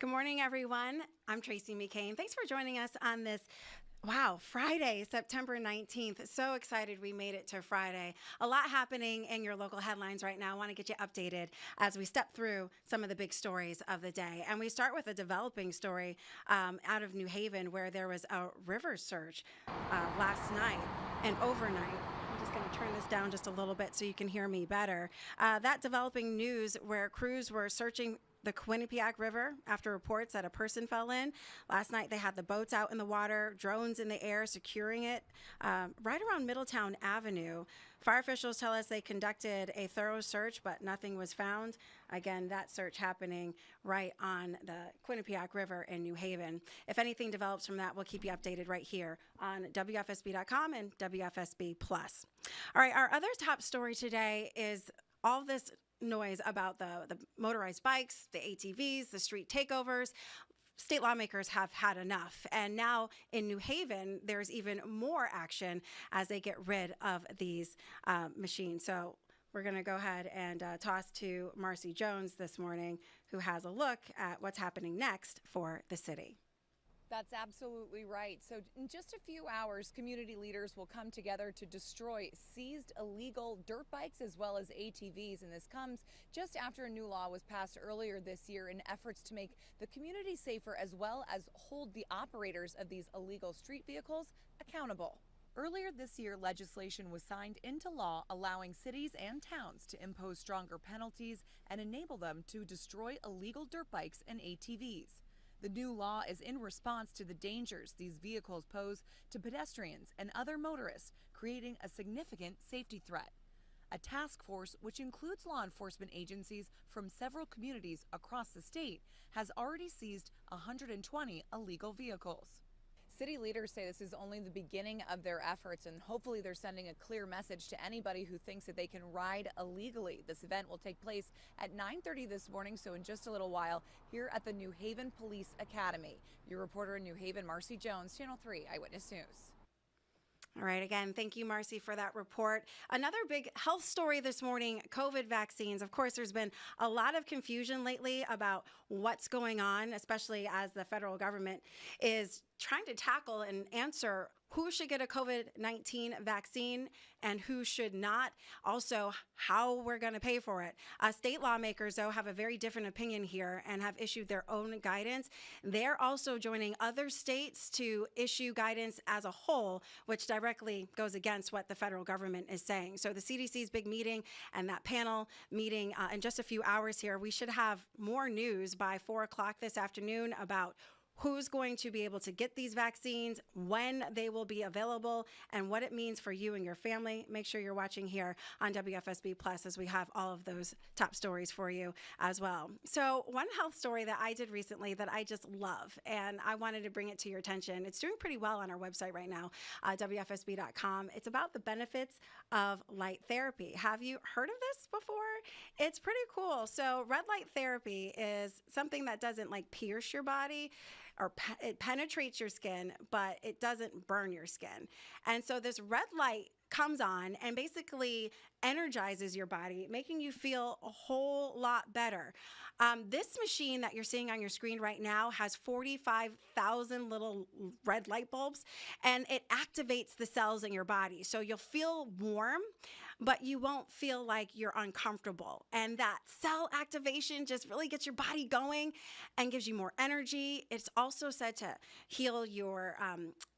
Good morning, everyone. I'm Tracey McCain. Thanks for joining us on this Friday, September 19th. So excited we made it to Friday. A lot happening in your local headlines right now. I want to get you updated as we step through some of the big stories of the day. And we start with a developing story out of New Haven where there was a river surge last night and overnight. I'm just going to turn this down just a little bit so you can hear me better. That developing news where crews were searching the Quinnipiac River after reports that a person fell in. Last night, they had the boats out in the water, drones in the air securing it right around Middletown Avenue. Fire officials tell us they conducted a thorough search, but nothing was found. Again, that search happening right on the Quinnipiac River in New Haven. If anything develops from that, we'll keep you updated right here on WFSB.com and WFSB+. All right, our other top story today is all this noise about the motorized bikes, the ATVs, the street takeovers. State lawmakers have had enough. And now in New Haven, there's even more action as they get rid of these machines. So we're going to go ahead and toss to Marcy Jones this morning, who has a look at what's happening next for the city. That's absolutely right. So in just a few hours, community leaders will come together to destroy seized illegal dirt bikes as well as ATVs. And this comes just after a new law was passed earlier this year in efforts to make the community safer as well as hold the operators of these illegal street vehicles accountable. Earlier this year, legislation was signed into law allowing cities and towns to impose stronger penalties and enable them to destroy illegal dirt bikes and ATVs. The new law is in response to the dangers these vehicles pose to pedestrians and other motorists, creating a significant safety threat. A task force, which includes law enforcement agencies from several communities across the state, has already seized 120 illegal vehicles. City leaders say this is only the beginning of their efforts, and hopefully they're sending a clear message to anybody who thinks that they can ride illegally. This event will take place at 9:30 this morning, so in just a little while, here at the New Haven Police Academy. Your reporter in New Haven, Marcy Jones, Channel 3 Eyewitness News. All right, again, thank you, Marcy, for that report. Another big health story this morning, COVID vaccines. Of course, there's been a lot of confusion lately about what's going on, especially as the federal government is trying to tackle and answer who should get a COVID-19 vaccine and who should not. Also, how we're going to pay for it. State lawmakers, though, have a very different opinion here and have issued their own guidance. They're also joining other states to issue guidance as a whole, which directly goes against what the federal government is saying. So the CDC's big meeting and that panel meeting in just a few hours here, we should have more news by 4 o'clock this afternoon about who's going to be able to get these vaccines, when they will be available, and what it means for you and your family. Make sure you're watching here on WFSB Plus as we have all of those top stories for you as well. So one health story that I did recently that I just love, and I wanted to bring it to your attention. It's doing pretty well on our website right now, WFSB.com. It's about the benefits of light therapy. Have you heard of this before? It's pretty cool. So red light therapy is something that doesn't like pierce your body, or it penetrates your skin, but it doesn't burn your skin. And so this red light comes on and basically energizes your body, making you feel a whole lot better. This machine that you're seeing on your screen right now has 45,000 little red light bulbs, and it activates the cells in your body. So you'll feel warm, but you won't feel like you're uncomfortable. And that cell activation just really gets your body going and gives you more energy. It's also said to heal your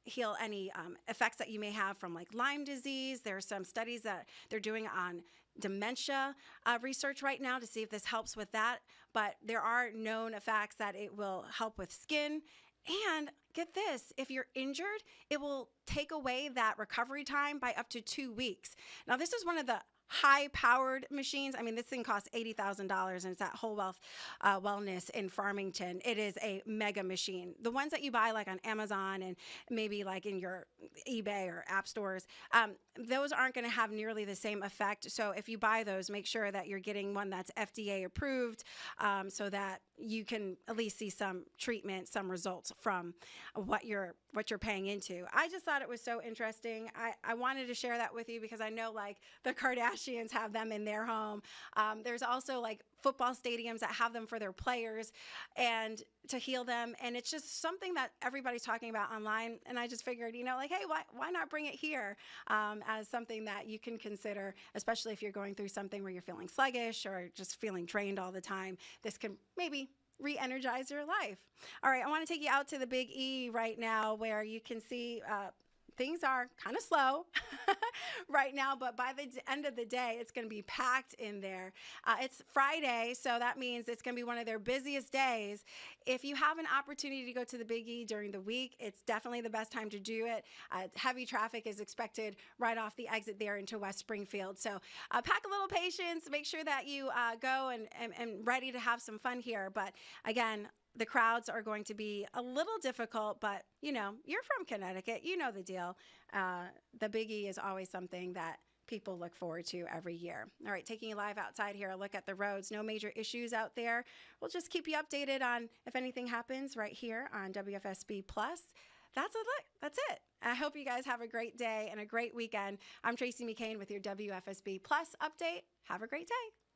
heal any effects that you may have from like Lyme disease. There are some studies that they're doing on dementia research right now to see if this helps with that. But there are known facts that it will help with skin. And get this, if you're injured, it will take away that recovery time by up to 2 weeks. Now, this is one of the high-powered machines. I mean, this thing costs $80,000, and it's at Whole Wealth Wellness in Farmington. It is a mega machine. The ones that you buy like on Amazon and maybe like in your eBay or app stores, those aren't going to have nearly the same effect. So if you buy those, make sure that you're getting one that's FDA approved, so that you can at least see some treatment, some results from what you're paying into. I just thought it was so interesting. I wanted to share that with you because I know like the Kardashians Kardashians have them in their home. There's also like football stadiums that have them for their players and to heal them. And it's just something that everybody's talking about online. And I just figured, like, hey, why not bring it here as something that you can consider, especially if you're going through something where you're feeling sluggish or just feeling drained all the time. This can maybe re-energize your life. All right, I want to take you out to the Big E right now where you can see things are kind of slow right now, but by the end of the day, it's going to be packed in there. It's Friday, so that means it's going to be one of their busiest days. If you have an opportunity to go to the Big E during the week, it's definitely the best time to do it. Heavy traffic is expected right off the exit there into West Springfield. So pack a little patience, make sure that you go and ready to have some fun here. But again, the crowds are going to be a little difficult, but you're from Connecticut. You know the deal. The Big E is always something that people look forward to every year. All right, taking you live outside here, a look at the roads. No major issues out there. We'll just keep you updated on if anything happens right here on WFSB Plus. That's it. I hope you guys have a great day and a great weekend. I'm Tracey McCain with your WFSB Plus update. Have a great day.